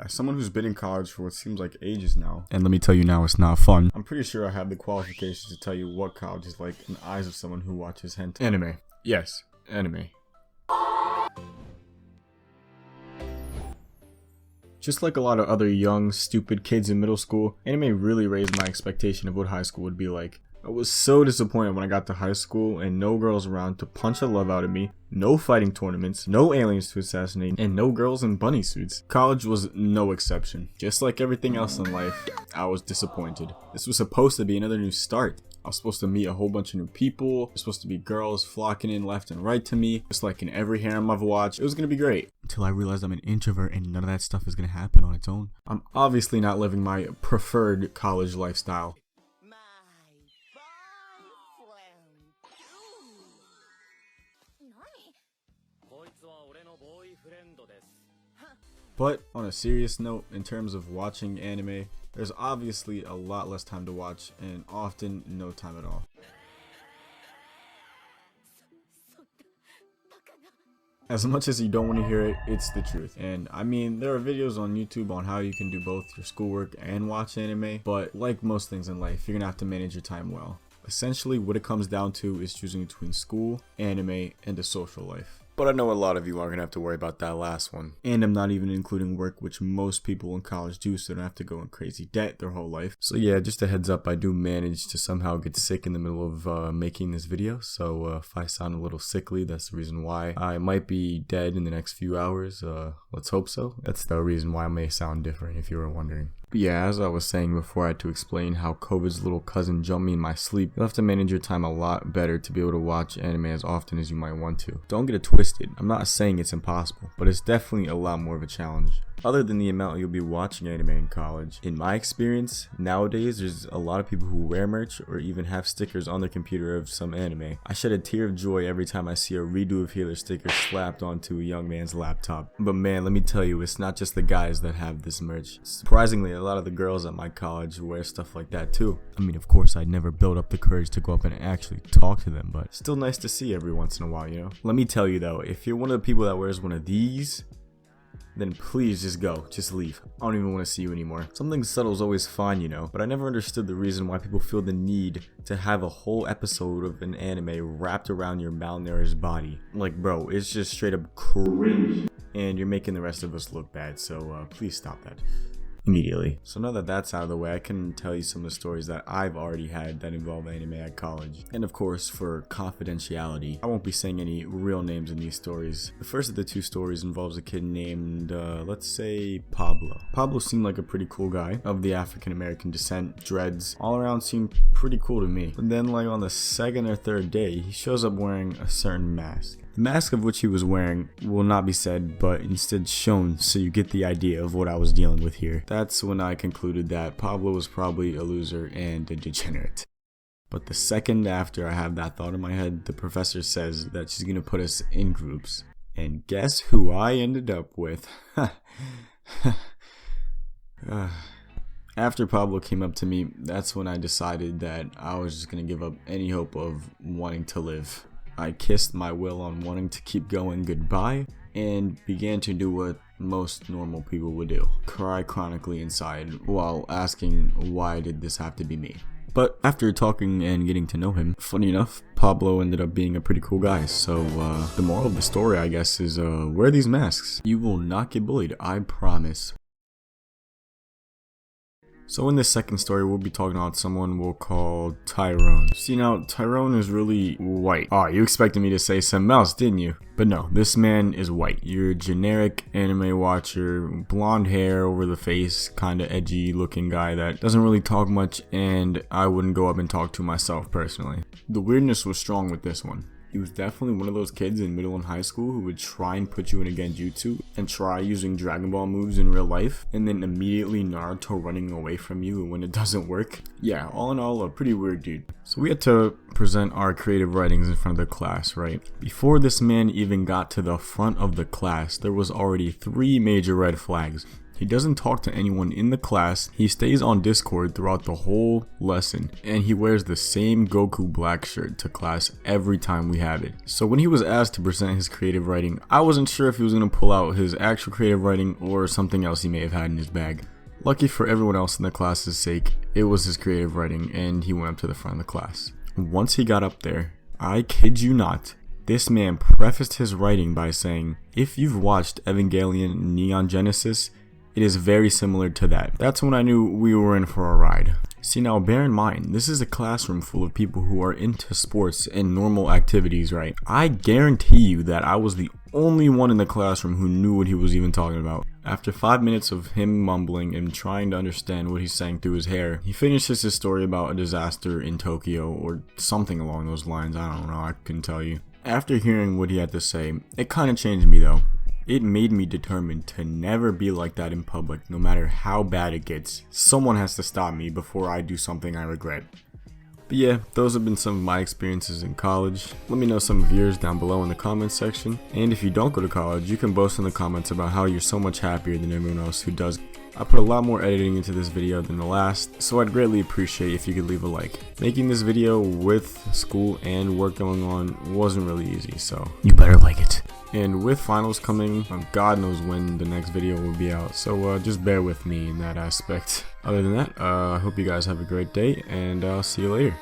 As someone who's been in college for what seems like ages now, and let me tell you now, it's not fun, I'm pretty sure I have the qualifications to tell you what college is like in the eyes of someone who watches hentai. Anime. Yes, anime. Just like a lot of other young, stupid kids in middle school, anime really raised my expectation of what high school would be like. I was so disappointed when I got to high school and no girls around to punch the love out of me, no fighting tournaments, no aliens to assassinate, and no girls in bunny suits. College was no exception. Just like everything else in life, I was disappointed. This was supposed to be another new start. I was supposed to meet a whole bunch of new people. There's supposed to be girls flocking in left and right to me, just like in every harem I've watched. It was gonna be great. Until I realized I'm an introvert and none of that stuff is gonna happen on its own. I'm obviously not living my preferred college lifestyle. But on a serious note, in terms of watching anime, there's obviously a lot less time to watch and often no time at all. As much as you don't want to hear it, it's the truth. And I mean, there are videos on YouTube on how you can do both your schoolwork and watch anime, but like most things in life, you're gonna have to manage your time well. Essentially, what it comes down to is choosing between school, anime, and a social life. But I know a lot of you aren't going to have to worry about that last one. And I'm not even including work, which most people in college do, so they don't have to go in crazy debt their whole life. So yeah, just a heads up, I do manage to somehow get sick in the middle of making this video. So if I sound a little sickly, that's the reason why. I might be dead in the next few hours. Let's hope so. That's the reason why I may sound different, if you were wondering. But yeah, as I was saying before, I had to explain how COVID's little cousin jumped me in my sleep. You'll have to manage your time a lot better to be able to watch anime as often as you might want to. Don't get it twisted. I'm not saying it's impossible, but it's definitely a lot more of a challenge. Other than the amount you'll be watching anime in college, in my experience, nowadays there's a lot of people who wear merch or even have stickers on their computer of some anime. I shed a tear of joy every time I see a Redo of Healer sticker slapped onto a young man's laptop. But man, let me tell you, it's not just the guys that have this merch. Surprisingly, a lot of the girls at my college wear stuff like that too. I mean, of course, I'd never build up the courage to go up and actually talk to them, but still nice to see every once in a while, you know? Let me tell you though, if you're one of the people that wears one of these, then please just go, just leave. I don't even want to see you anymore. Something subtle is always fine, you know, but I never understood the reason why people feel the need to have a whole episode of an anime wrapped around your malnourished body. Like bro, it's just straight up cringe, and you're making the rest of us look bad, so please stop that immediately. So now that that's out of the way, I can tell you some of the stories that I've already had that involve anime at college. And of course, for confidentiality, I won't be saying any real names in these stories. The first of the two stories involves a kid named, let's say Pablo. Pablo seemed like a pretty cool guy of the African American descent, dreads, all around seemed pretty cool to me. But then like on the second or third day, he shows up wearing a certain mask. The mask of which he was wearing will not be said, but instead shown so you get the idea of what I was dealing with here. That's when I concluded that Pablo was probably a loser and a degenerate. But the second after I have that thought in my head, the professor says that she's gonna put us in groups. And guess who I ended up with? After Pablo came up to me, that's when I decided that I was just gonna give up any hope of wanting to live. I kissed my will on wanting to keep going goodbye and began to do what most normal people would do. Cry chronically inside while asking why did this have to be me. But after talking and getting to know him, funny enough, Pablo ended up being a pretty cool guy. So the moral of the story, I guess, is wear these masks. You will not get bullied, I promise. So in this second story, we'll be talking about someone we'll call Tyrone. See now, Tyrone is really white. Oh, you expected me to say something else, didn't you? But no, this man is white. You're a generic anime watcher, blonde hair over the face, kinda edgy looking guy that doesn't really talk much, and I wouldn't go up and talk to myself personally. The weirdness was strong with this one. He was definitely one of those kids in middle and high school who would try and put you in a genjutsu and try using Dragon Ball moves in real life and then immediately Naruto running away from you when it doesn't work. Yeah, all in all, a pretty weird dude. So we had to present our creative writings in front of the class, right? Before this man even got to the front of the class, there was already 3 major red flags. He doesn't talk to anyone in the class, he stays on Discord throughout the whole lesson, and he wears the same Goku black shirt to class every time we have it. So when he was asked to present his creative writing, I wasn't sure if he was going to pull out his actual creative writing or something else he may have had in his bag. Lucky for everyone else in the class's sake, it was his creative writing, and he went up to the front of the class. Once he got up there, I kid you not, this man prefaced his writing by saying, "If you've watched Evangelion Neon Genesis, it is very similar to that." That's when I knew we were in for a ride. See, now bear in mind, this is a classroom full of people who are into sports and normal activities, right? I guarantee you that I was the only one in the classroom who knew what he was even talking about. After 5 minutes of him mumbling and trying to understand what he's saying through his hair, he finishes his story about a disaster in Tokyo or something along those lines. I don't know, I couldn't tell you. After hearing what he had to say, it kind of changed me though. It made me determined to never be like that in public, no matter how bad it gets. Someone has to stop me before I do something I regret. But yeah, those have been some of my experiences in college. Let me know some of yours down below in the comments section. And if you don't go to college, you can boast in the comments about how you're so much happier than everyone else who does. I put a lot more editing into this video than the last, so I'd greatly appreciate if you could leave a like. Making this video with school and work going on wasn't really easy, so you better like it. And with finals coming, God knows when the next video will be out, so just bear with me in that aspect. Other than that, I hope you guys have a great day, and I'll see you later.